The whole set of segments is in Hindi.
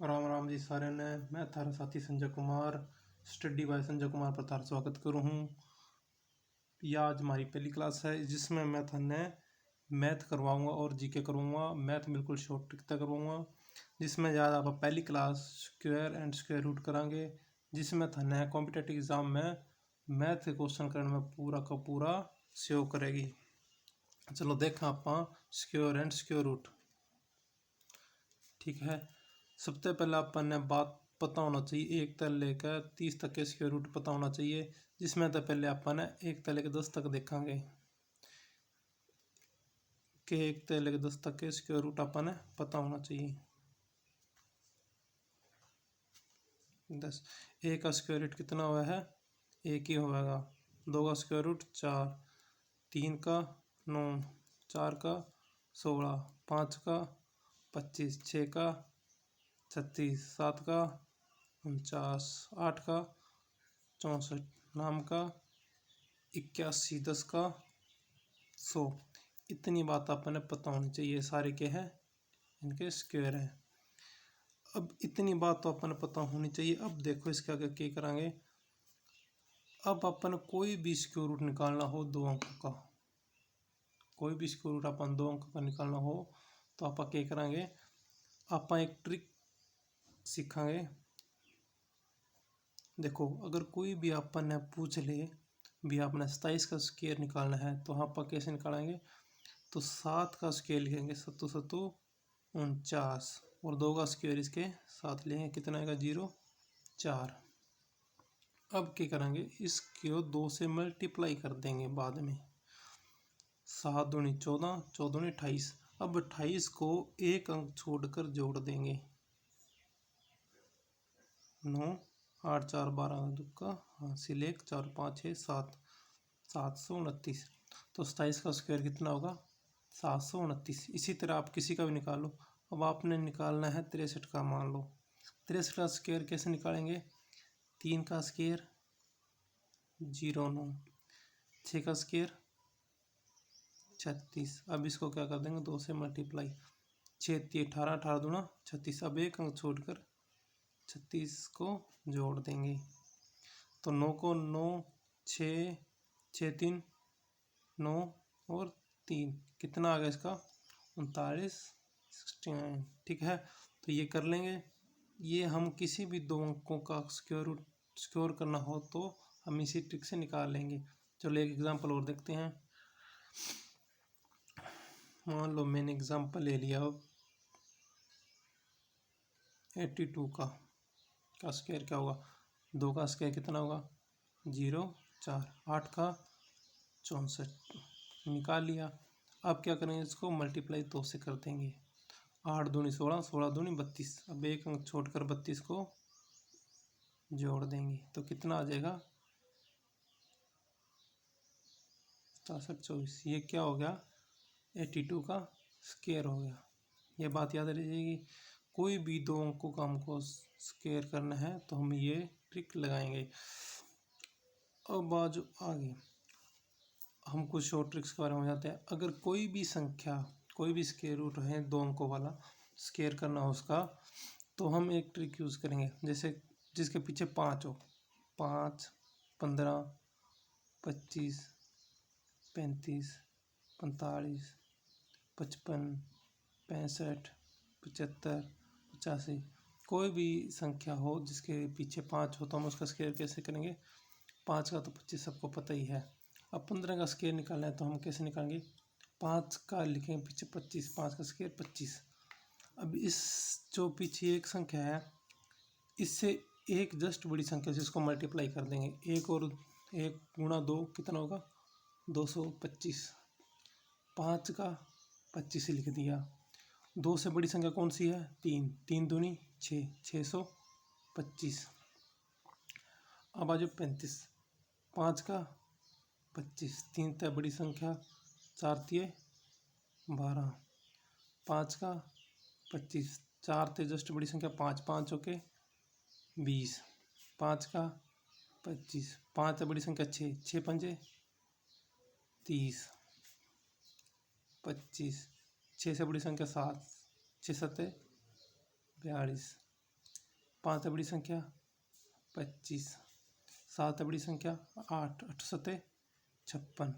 राम राम जी सारे ने। मैं थारा साथी संजय कुमार स्टडी बाय संजय कुमार पर थारा स्वागत करूँ हूँ। यह आज हमारी पहली क्लास है जिसमें मैं थाने मैथ करवाऊँगा और जीके करवाऊँगा। मैथ बिल्कुल शॉर्ट ट्रिक तक करवाऊँगा जिसमें ज़्यादा आप पहली class square and square root करांगे, जिसमें थाने कॉम्पिटेटिव एग्जाम में मैथ के क्वेश्चन करने में पूरा का पूरा सहयोग करेगी। चलो देखा आप स्क्वायर एंड स्क्वायर रूट। ठीक है, सबसे पहले अपन ने बात पता होना चाहिए 1 तक लेकर 30 तक के स्क्वायर रूट पता होना चाहिए, जिसमें तो पहले अपन ने 1 तक लेकर 10 तक देखेंगे कि 1 तक लेकर 10 तक के स्क्वायर रूट अपन ने पता होना चाहिए। 10 1 का स्क्वायर रूट कितना हुआ है? 1 ही होगा। 2 का स्क्वायर रूट 4, 3 का 9, 4 का 16, 5 का 25, 6 का 36, 7 का 49, 8 का 64, 9 का 81, 10 का 100। इतनी बात अपन पता होनी चाहिए। सारे के हैं इनके स्क्वायर हैं। अब इतनी बात तो अपन पता होनी चाहिए। अब देखो इसके आगे क्या करेंगे। अब अपन कोई भी स्क्वायर रूट निकालना हो 2 अंक का, कोई भी स्क्वायर रूट अपन 2 अंक का निकालना हो तो आप क्या करेंगे, आप एक ट्रिक सीखेंगे। देखो अगर कोई भी अपन ने पूछ ले भी आपने 27 का स्क्वायर निकालना है तो आप कैसे निकालेंगे, तो 7 का स्क्वायर लिखेंगे 7 7 49 और 2 का स्क्वायर इसके साथ लेंगे, कितना आएगा 0 4। अब क्या करेंगे, इसको 2 से मल्टीप्लाई कर देंगे बाद में। 7 दूनी 14, 14 दूनी 28। अब 28 को एक अंक छोड़कर जोड़ देंगे। 9 8 4 12 दुक्का हासिल 1 4 5 6 7 729। तो 27 का स्क्वायर कितना होगा 729। इसी तरह आप किसी का भी निकालो। अब आपने निकालना है 63 का। मान लो 63 का स्क्वायर कैसे निकालेंगे, 3 का स्क्वायर 09, 6 का स्क्वायर 36। अब इसको क्या कर देंगे 2 से मल्टीप्लाई। 6 18 18 दूना 36। अब एक अंक छोड़कर 36 को जोड़ देंगे तो 9 को 9 6 6 3 9 और 3 कितना आ गया इसका 39 69। ठीक है, तो ये कर लेंगे। ये हम किसी भी 2 अंकों का स्क्वायर रूट स्क्वायर करना हो तो हम इसी ट्रिक से निकाल लेंगे। चलो एक एग्जांपल और देखते हैं। मान लो मैंने एग्जांपल ले लिया 82 का स्क्वायर क्या होगा, 2 का स्क्वायर कितना होगा 0 4, 8 का 64 निकाल लिया। अब क्या करेंगे, इसको मल्टीप्लाई 2 से कर देंगे। 8 दूनी 16, 16 दूनी 32। अब एक अंक छोड़कर 32 को जोड़ देंगे तो कितना आ जाएगा 67 24। ये क्या हो गया 82 का स्क्वायर हो गया। ये बात याद रह जाएगी। कोई भी 2 अंकों का हमको स्क्वायर करना है तो हम ये ट्रिक लगाएंगे। अब आज आगे हम कुछ शॉर्ट ट्रिक्स के बारे में जाते हैं। अगर कोई भी संख्या कोई भी स्क्वायर रूट है 2 अंकों वाला स्क्वायर करना हो उसका, तो हम एक ट्रिक यूज़ करेंगे। जैसे जिसके पीछे 5 हो, 5 15 25 35 45 55 65 75 85। कोई भी संख्या हो जिसके पीछे 5 हो तो हम उसका स्क्वायर कैसे करेंगे। 5 का तो 25 सबको पता ही है। अब 15 का स्क्वायर निकालना है तो हम कैसे निकालेंगे, 5 का लिखेंगे पीछे 25, 5 का स्क्वायर 25। अब इस जो पीछे एक संख्या है इससे एक जस्ट बड़ी संख्या से इसको मल्टीप्लाई कर देंगे। 1 और 1 गुणा 2 कितना होगा 225। 5 का 25 लिख दिया। 2 से बड़ी संख्या कौन सी है 3, 3 दूनी 6, 625। अब आ जाओ 35। 5 का 25, 3 तय बड़ी संख्या 4 तिये 12। 5 का 25, 4 ते जस्ट बड़ी संख्या 5, 5 होके 20। 5 का 25, 5 बड़ी संख्या 6, 6 पंजे 30 25। 6 से बड़ी संख्या 7, 6 सत्ते 42। 5 है बड़ी संख्या 25, 7 है बड़ी संख्या 8, 8 सते 56।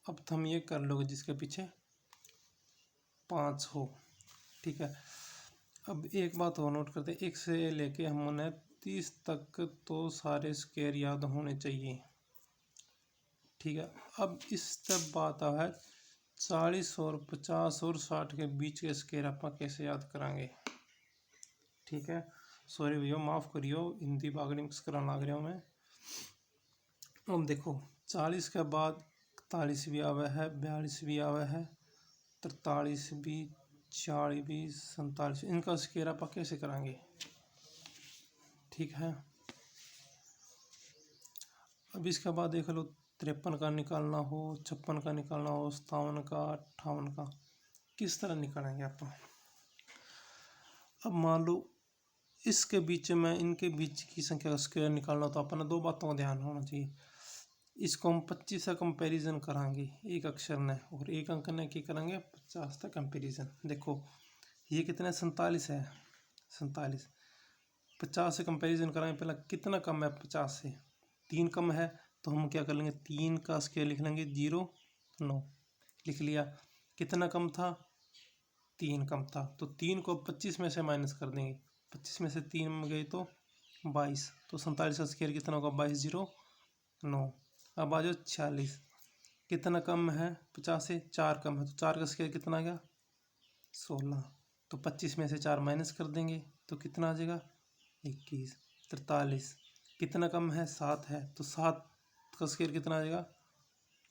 अब हम ये कर लोगे जिसके पीछे 5 हो। ठीक है, अब एक बात और नोट करते, 1 से लेके हमने 30 तक तो सारे स्क्वायर याद होने चाहिए। ठीक है, अब इस तब बात है 40 और 50 और 60 के बीच के स्क्वायर आप कैसे याद कराएंगे। ठीक है, सॉरी भैया माफ़ करियो, हिंदी बागड़ी मिक्स कराना लग रहा हूँ मैं। अब देखो 40 के बाद 41 भी आवा है, 42 भी आवा है, 43 भी, 40 भी, 47, इनका स्क्वायर आप कैसे कराएंगे। ठीक है, अब इसके बाद देख लो 53 का निकालना हो, 56 का निकालना हो, 57 का, 58 का, किस तरह निकालेंगे आप। अब मान लो इसके बीच में इनके बीच की संख्या का स्क्वायर निकालना तो अपना दो बातों का ध्यान होना चाहिए। इसको हम 25 से कंपैरिजन कराएंगे एक अक्षर ने, और एक अंक ने की करेंगे 50 तक कंपैरिजन। देखो ये कितना 47 है, 47 50 से कंपैरिजन कराएंगे, पहला कितना कम है 50 से, 3 कम है, तो हम क्या कर लेंगे 3 का स्क्वायर लिख लेंगे 0, 9 लिख लिया। कितना कम था 3 कम था, तो 3 को 25 में से माइनस कर देंगे, 25 में से 3 में गए तो 22, तो 47 का स्क्वायर कितना होगा 22, 0, 9। अब आ जाओ 46, कितना कम है 50 से, 4 कम है, तो 4 का स्क्वायर कितना आ गया 16, तो 25 में से 4 माइनस कर देंगे तो कितना आ जाएगा 21। 43 कितना कम है 7 है, तो 7 का स्क्वायर कितना आ जाएगा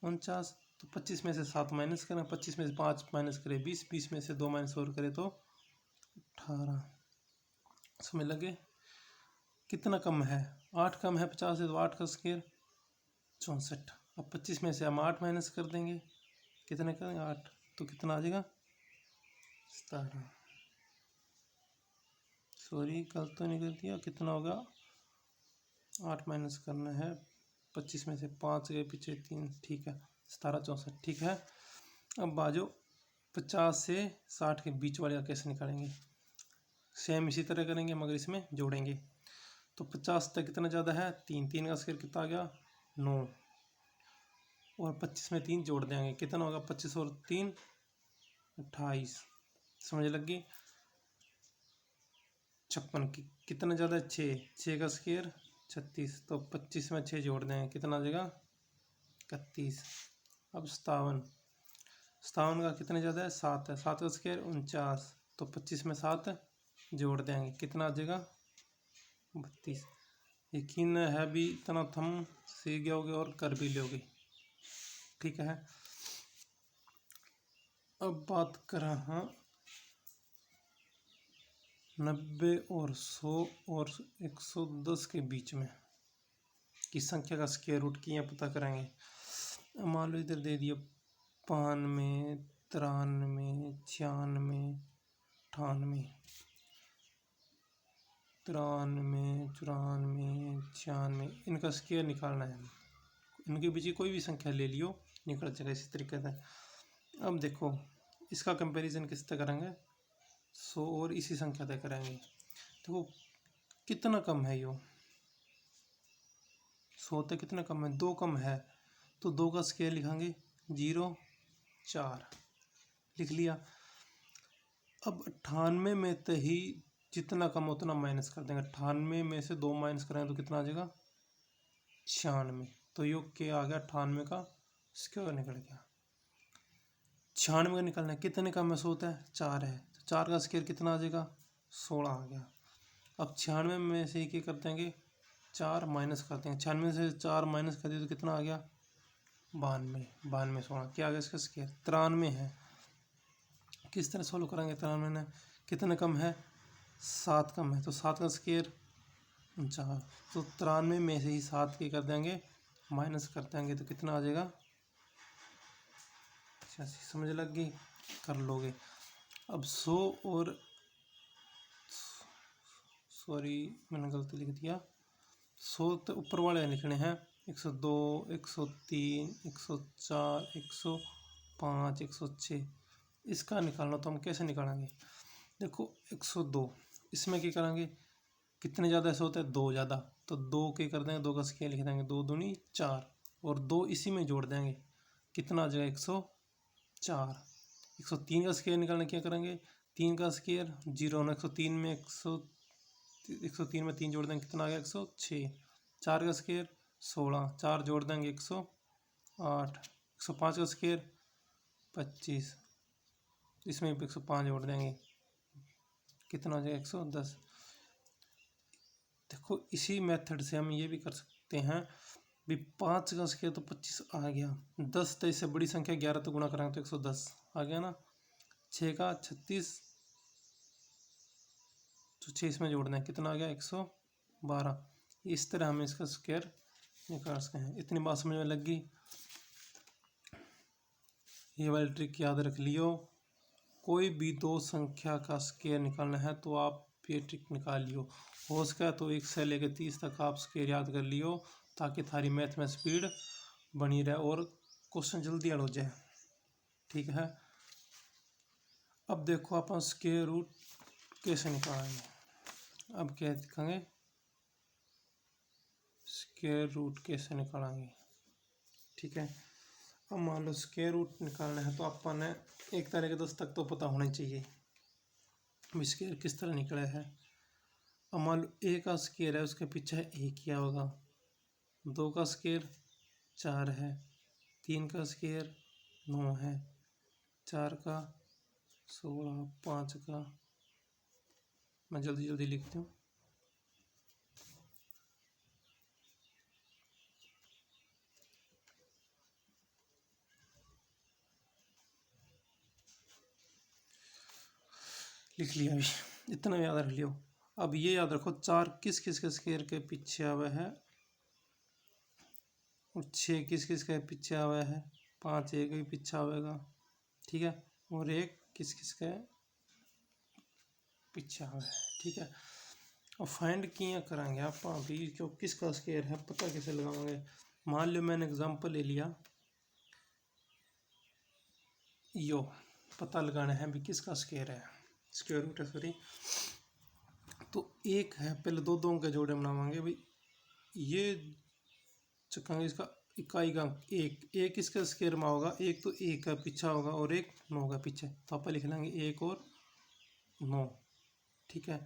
49, तो 25 में से 7 माइनस करें, 25 में से 5 माइनस करें 20, 20 में से 2 माइनस और करें तो 18। समझ लगे। कितना कम है 8 कम है 50 से, तो 8 का स्क्वायर 64। अब 25 में से हम 8 माइनस कर देंगे, कितने करेंगे 8, तो कितना आ जाएगा 17। सॉरी गलत तो नहीं कर दिया, कितना होगा 8 माइनस करना है 25 में से 5 के पीछे 3, ठीक है 17, 64। ठीक है, अब बाजो 50 से 60 के बीच वाले का कैसे निकालेंगे। सेम इसी तरह करेंगे मगर इसमें जोड़ेंगे। तो 50 तक कितना ज़्यादा है 3, 3 का स्क्वायर कितना आ गया 9, और 25 में 3 जोड़ देंगे, कितना होगा 25 और 3 28। समझ लगी। 56 की कितना ज़्यादा है 6, 6 का स्क्वायर 36, तो 25 में 6 जोड़ देंगे, कितना आ जाएगा 31। अब 57, 57 का कितने ज़्यादा है 7 है, 7 का स्क्वायर 49, तो 25 में 7 जोड़ देंगे, कितना आ जाएगा 32। यकीन है भी इतना थम सीख गए और कर भी लोगे। ठीक है, अब बात कर रहा 90 और 100 और 110 के बीच में की संख्या का स्क्वायर रूट की यहाँ पता करेंगे। मान लो इधर दे दिया 92, 93, 96, 98, 93, 94, 96, इनका स्क्वायर निकालना है। इनके बीच कोई भी संख्या ले लियो निकल जाएगा इसी तरीके से। अब देखो इसका कंपैरिजन किस तरह करेंगे 100 और इसी संख्या तय करेंगे। देखो कितना कम है यो 100 तक कितना कम है 2 कम है, तो 2 का स्क्वायर लिखेंगे 0, 4 लिख लिया। अब 98 में तो ही जितना कम उतना माइनस कर देंगे, 98 में से 2 माइनस करेंगे तो कितना आ जाएगा 96, तो योग क्या आ गया 98 का स्क्वायर निकल गया। 96 का निकलना है, कितने का में 100 है 4 है, तो 4 का स्क्वायर कितना आ जाएगा 16 आ गया। अब 96 में से क्या कर देंगे 4 माइनस कर देंगे, 96 से 4 माइनस कर दिए तो कितना आ गया 92, 92 16 क्या आ गया इसका स्क्वायर 93 है। किस तरह सोल्व करेंगे 93 में कितने कम है 7 कम है, तो 7 का स्क्वायर 49, तो 93 में से ही 7 के कर देंगे माइनस कर देंगे तो कितना आ जाएगा 86। समझ लग गई कर लोगे। अब 100 और सॉरी मैंने गलती लिख दिया, 100 तो ऊपर वाले लिखने हैं 102, 103, 104, 105, 106, इसका निकालना तो हम कैसे निकालेंगे। देखो 102 इसमें क्या करेंगे, कितने ज़्यादा ऐसे होते हैं, दो ज़्यादा, तो दो के कर देंगे, दो का स्केयर लिख देंगे, दो दूनी चार, और दो इसी में जोड़ देंगे, कितना आ जाएगा 104। 103 का स्केयर निकालने क्या करेंगे, 3 का स्केयर 0 होना, 103 में 103 में 3 जोड़ देंगे, कितना आ गया 106। 4 का स्केयर 16, 4 जोड़ देंगे 108। 105 का स्केयर 25, इसमें 105 जोड़ देंगे, कितना आ जाएगा 110। देखो इसी मेथड से हम ये भी कर सकते हैं भी, 5 का स्केयर तो 25 आ गया, 10 तो इससे बड़ी संख्या, 11 तो गुणा करेंगे तो 110 आ गया ना, 6 का 36, तो 6 इसमें जोड़ दें, कितना आ गया 112। इस तरह हम इसका स्केयर निकाल सकते हैं। इतनी बात समझ में लग गई, ये वाली ट्रिक याद रख लियो। कोई भी दो संख्या का स्केयर निकालना है तो आप ये ट्रिक निकाल लियो, हो सका तो 1 से लेकर 30 तक आप स्केयर याद कर लियो, ताकि थारी मैथ में स्पीड बनी रहे और क्वेश्चन जल्दी हल हो जाए। ठीक है, अब देखो अपन स्केयर रूट कैसे निकालेंगे। अब क्या दिखाएंगे, स्केयर रूट कैसे निकालेंगे। ठीक है, अब मान लो स्केयर रूट निकालना है तो अपन ने एक तरह के 10 तक तो पता होना चाहिए स्केयर किस तरह निकला है। अब मान लो ए का स्केयर है, उसके पीछे ए क्या होगा, 2 का स्केयर 4 है, 3 का स्केयर 9 है, 4 का 16, 5 का, मैं जल्दी जल्दी लिखती हूँ, लिख लिया अभी, इतना याद रख लियो। अब ये याद रखो 4 किस किस के स्केयर के पीछे आवा है, और 6 किस किस के पीछे आवा है, 5 एक ही पीछे आवेगा। ठीक है, और 1 किस किस के पीछे आवा है। ठीक है, अब फाइंड किया करेंगे आप अभी, क्यों किसका स्केयर है पता कैसे लगाओगे। मान लो मैंने एग्जांपल ले लिया, यो पता लगाना है भी किसका स्केयर है, स्क्वायर रूट है सॉरी। तो एक है, पहले दो दो के जोड़े बनावांगे भाई, ये चुकांगे इसका इकाई का एक इसका स्केयर में होगा, एक तो एक का पीछा होगा और एक 9 का पीछे, तो आप लिख लेंगे 1 और 9। ठीक है,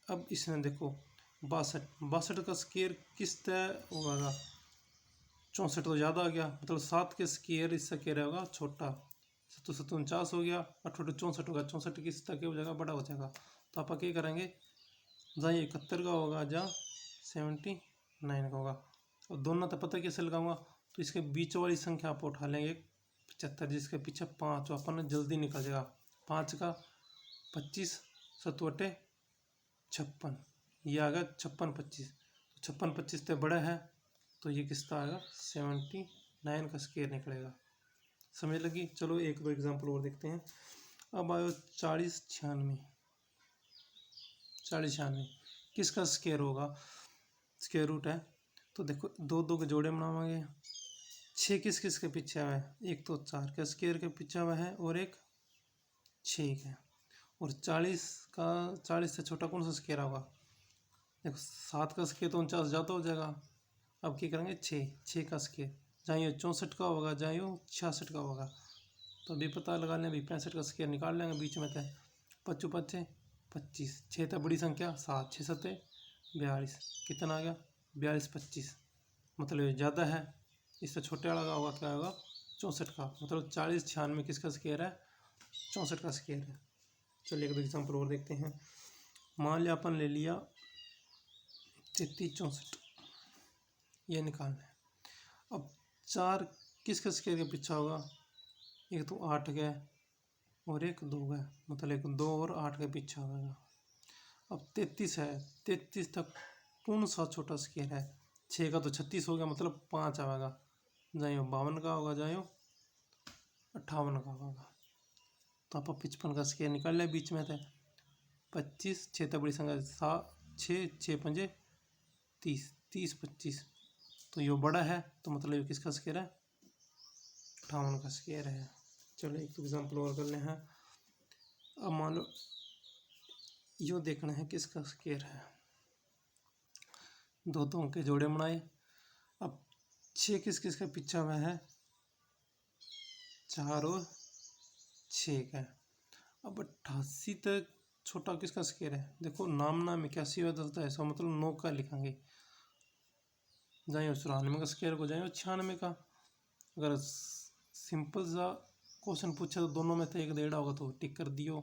अब इसमें देखो 62 का स्केयर किस तरह होगा, 64 तो ज़्यादा आ गया, मतलब 7 के स्केयर इससे क्या रहेगा छोटा, तो 49 हो गया, 8 64 होगा, 64 किस तरह हो जाएगा, बड़ा हो जाएगा। तो आप क्या करेंगे, जहाँ 71 का होगा जहाँ 79 का होगा, और दोनों तो पता कैसे लगाऊंगा, तो इसके बीच वाली संख्या आप उठा लेंगे 75, जिसके पीछे 5 अपन जल्दी निकल जाएगा। 5 का 25, 7 56, ये आ गया 56 25, 56 25 से बड़ा है, तो ये किसका आएगा 79 का स्केयर निकलेगा। समझ लगी, चलो एक दो एग्जाम्पल और देखते हैं। अब आयो 40 96, 40 96 किसका स्केयर होगा, स्केयर रूट है, तो देखो दो दो के जोड़े बनावांगे, 6 किस किस के पीछे हुआ है, एक तो 4 के स्केयर के पीछे हुआ है और एक 6 के, और 40 से छोटा कौन सा स्केयर होगा, देखो 7 का स्केयर तो 49 ज़्यादा हो जाएगा। अब क्या करेंगे 6 का स्केयर, जहाँ ये 64 का होगा जहाँ ये 66 का होगा, तो अभी पता लगा लें, अभी 65 का स्केयर निकाल लेंगे, बीच में थे 5 5 25, 6 था बड़ी संख्या, 7 6 7 42, कितना आ गया 42 25, मतलब ये ज़्यादा है, इससे छोटे वाला का होगा क्या होगा 64 का, मतलब 40 96 किसका स्केयर है, 64 का स्केयर है। चलिए एक दो एग्जाम्पल और देखते हैं। मान लिया अपन ले लिया 33 64, ये निकालना है। अब 4 किसका स्केयर के पीछा होगा, एक तो 8 का और एक 2 का, मतलब एक 2 और 8 के पीछा होगा। अब 33 है, 33 तक कौन सा छोटा स्केयर है, 6 का तो 36 हो गया, मतलब 5 आएगा, जाइयो 52 का होगा, जाइयो 58 का होगा। तो आप 55 का स्केयर निकाल लिया, बीच में थे 25, 6 तक बड़ी संख्या 7 6 6 5 30 30 25, तो ये बड़ा है, तो मतलब ये किसका स्केयर है 58 का स्केयर है। चलो एक एग्जाम्पल और कर ले हैं। अब मान लो यो देखना है किसका स्क्वायर है। दो अंक के जोड़े बनाए। अब 6 किस किस का पीछा हुआ है, 4 और 6 का। अब 88 तक छोटा किसका स्क्वायर है, देखो नाम नाम 81 हुआ 10 ऐसा मतलब 9 का लिखेंगे, जाए 94 का स्क्वायर को जाए 96 का। अगर सिंपल सा क्वेश्चन पूछे तो दोनों में तो एक देड़ा होगा तो टिक कर दियो।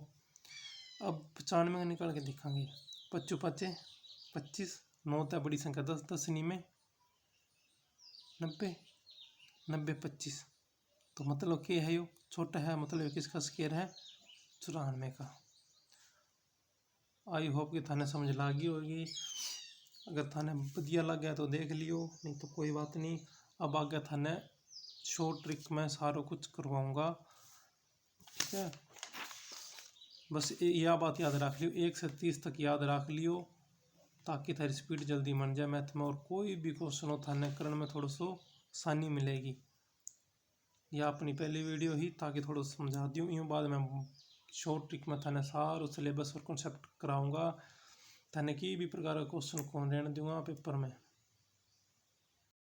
अब 95 का निकाल के दिखाएंगे। 5 5 25, 9 तो बड़ी संख्या 10 10 में 90 90 25, तो मतलब क्या है, यो छोटा है मतलब किसका स्क्वायर है, 94 का। आई होप कि थाने समझ लागी होगी। अगर थाने बढ़िया लग गया तो देख लियो, नहीं तो कोई बात नहीं। अब आगे थाने शॉर्ट ट्रिक में सारा कुछ करवाऊंगा, ठीक है। बस यह बात याद रख लियो, 1 से 30 तक याद रख लियो, ताकि थारी स्पीड जल्दी बन जाए मैथ में, और कोई भी क्वेश्चन हो थाने करने में थोड़ा सो आसानी मिलेगी। यह अपनी पहली वीडियो ही ताकि थोड़ा समझा दूँ, यूँ बाद में शॉर्ट ट्रिक में थाने सारो सिलेबस और कॉन्सेप्ट कराऊंगा। थाने की भी प्रकार का क्वेश्चन कौन रहने दूंगा पेपर में।